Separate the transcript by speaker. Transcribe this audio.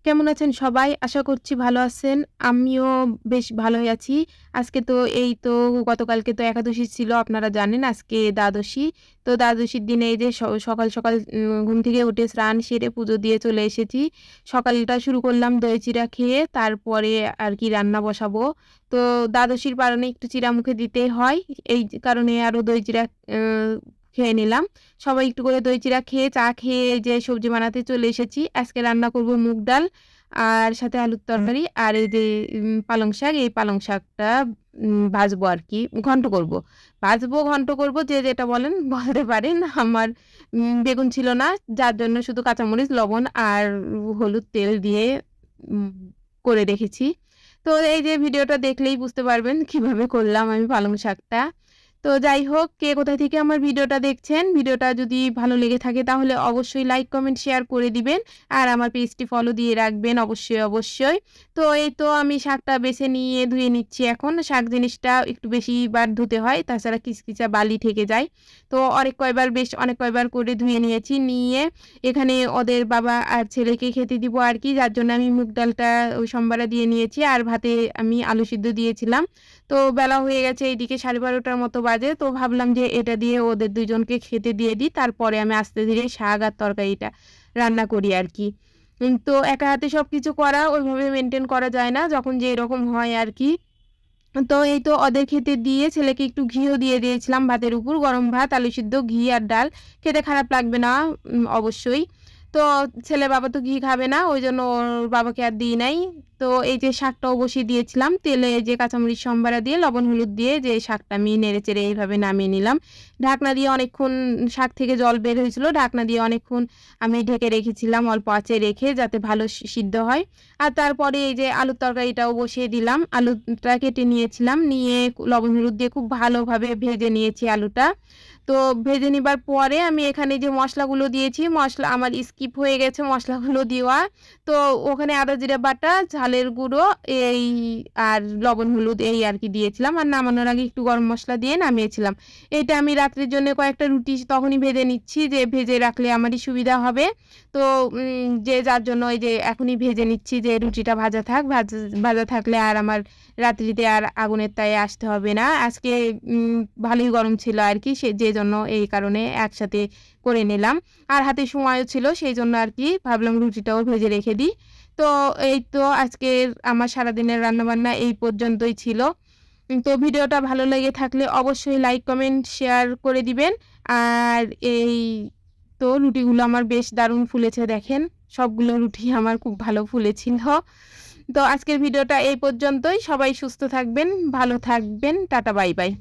Speaker 1: কেমন আছেন সবাই? আশা করছি ভালো আছেন। আমিও বেশ ভালোই আছি। আজকে তো এই তো গতকালকে তো একাদশী ছিল আপনারা জানেন। আজকে দ্বাদশী। তো দ্বাদশীর দিনে এই যে সকাল, সকাল ঘুম থেকে উঠে স্নান সেরে পুজো দিয়ে চলে এসেছি। সকালটা শুরু করলাম দই চিড়া খেয়ে, তারপরে আর কি রান্না বসাবো। তো দ্বাদশীর পারণে একটু চিড়া মুখে দিতেই হয়। এই কারণে আরো দই চিড়া অ্যা খেয়ে নিলাম। সবাই একটু করে দই চিড়া খেয়ে, চা খেয়ে এই যে সবজি বানাতে চলে এসেছি। আজকে রান্না করব মুগ ডাল আর সাথে আলুর তরকারি আর এই যে পালং শাক, এই পালং শাকটা ভাজবো আরকি। ঘন্ট করব। ভাজবো, ঘন্ট করব যে যেটা বলেন বলতে পারেন। আমার বেগুন ছিল না। যার জন্য শুধু কাঁচামরিচ, লবণ আর হলুদ তেল দিয়ে উম করে রেখেছি। তো এই যে ভিডিওটা দেখলেই বুঝতে পারবেন কিভাবে করলাম আমি পালং শাকটা। তো যাই হোক, কে কোথা থেকে আমার ভিডিওটা দেখছেন, ভিডিওটা যদি ভালো লেগে থাকে তাহলে অবশ্যই লাইক, কমেন্ট, শেয়ার করে দিবেন। আর আমার পেজটি ফলো দিয়ে রাখবেন অবশ্যই, অবশ্যই। তো এই তো আমি শাকটা বেছে নিয়ে ধুয়ে নিচ্ছি এখন। শাক জিনিসটা একটু বেশিবার ধুতে হয়, তাছাড়া কিচকিচা বালি থেকে যায়। তো অনেক কয়বার করে ধুয়ে নিয়েছি। নিয়ে এখানে ওদের বাবা আর ছেলেকে খেতে দিব আরকি। যার জন্য আমি মুগ ডালটা ওই সম্বারে দিয়ে নিয়েছি। আর ভাতে আমি আলু সিদ্ধ দিয়েছিলাম। তো বেলা হয়ে গেছে এইদিকে 12:30টার মতো বাজে। তো ভাবলাম যে এটা দিয়ে ওদের ২ জনকে খেতে দিয়ে দিই। তারপরে আমি আস্তে ধীরে শাক আর তরকারিটা রান্না করি আরকি। তো একা হাতে সবকিছু করা ওইভাবে মেইনটেইন করা যায় না। যখন যেরকম হয় আরকি। তো এই তো ওদের খেতে দিয়ে ছেলেকে একটু ঘিও দিয়ে দিয়েছিলাম ভাতের উপর। গরম ভাত, আলু সিদ্ধ, ঘি আর ডাল। খেতে খারাপ লাগবে না অবশ্যই। তো ছেলের বাবা তো ঘি খাবে না। ওইজন্য ওর বাবাকে আর দিই নাই। তো এই যে শাকটাও বসিয়ে দিয়েছিলাম। তেলে এই যে কাঁচামরিচ সম্বারা দিয়ে লবণ হলুদ দিয়ে যে শাকটা আমি নেড়েচেড়ে এইভাবে নামিয়ে নিলাম। ঢাকনা দিয়ে অনেকক্ষণ শাক থেকে জল বের হয়েছিল। ঢাকনা দিয়ে অনেকক্ষণ আমি ঢেকে রেখেছিলাম অল্প আঁচে রেখে যাতে ভালো সিদ্ধ হয়। আর তারপরে এই যে আলুর তরকারিটাও বসিয়ে দিলাম। আলুটা কেটে নিয়েছিলাম। নিয়ে লবণ হলুদ দিয়ে খুব ভালোভাবে ভেজে নিয়েছি আলুটা। তো ভেজে নিবার পরে আমি এখানে যে মসলাগুলো দিয়েছি, মসলা আমার স্কিপ হয়ে গেছে মসলাগুলো দেওয়া। তো ওখানে আদা জিরা বাটা, ঝালের গুঁড়ো এই আর লবণ হলুদ এই আরকি দিয়েছিলাম। আর নামানোর আগে একটু গরম মসলা দিয়ে নামিয়েছিলাম। এটা আমি রাত্রের জন্য কয়েকটা রুটি তখনই ভেজে নিচ্ছি যে ভেজে রাখলে আমারই সুবিধা হবে। তো যে যার জন্য এই যে এখনই ভেজে নিচ্ছি যে রুটিটা ভাজা থাক। ভাজা থাকলে আর আমার রাত্রিতে আর আগুনের তায়ে আসতে হবে না। আজকে ভালোই গরম ছিল আরকি। যেজন্য এই কারণে একসাথে করে নিলাম। আর হাতে সময়ও ছিল সেইজন্য আরকি ভাবলাম রুটিটাও ভেজে রেখে দিই। তো এই তো আজকের আমার সারাদিনের রান্নাবান্না এই পর্যন্তই ছিল। তো ভিডিওটা ভালো লেগে থাকলে অবশ্যই লাইক, কমেন্ট, শেয়ার করে দিবেন। আর এই তো রুটিগুলো আমার বেশ দারুণ ফুলেছে দেখেন। সবগুলো রুটি আমার খুব ভালো ফুলেছিল। তো আজকের ভিডিওটা এই পর্যন্তই। সবাই সুস্থ থাকবেন, ভালো থাকবেন। Tata bye, by.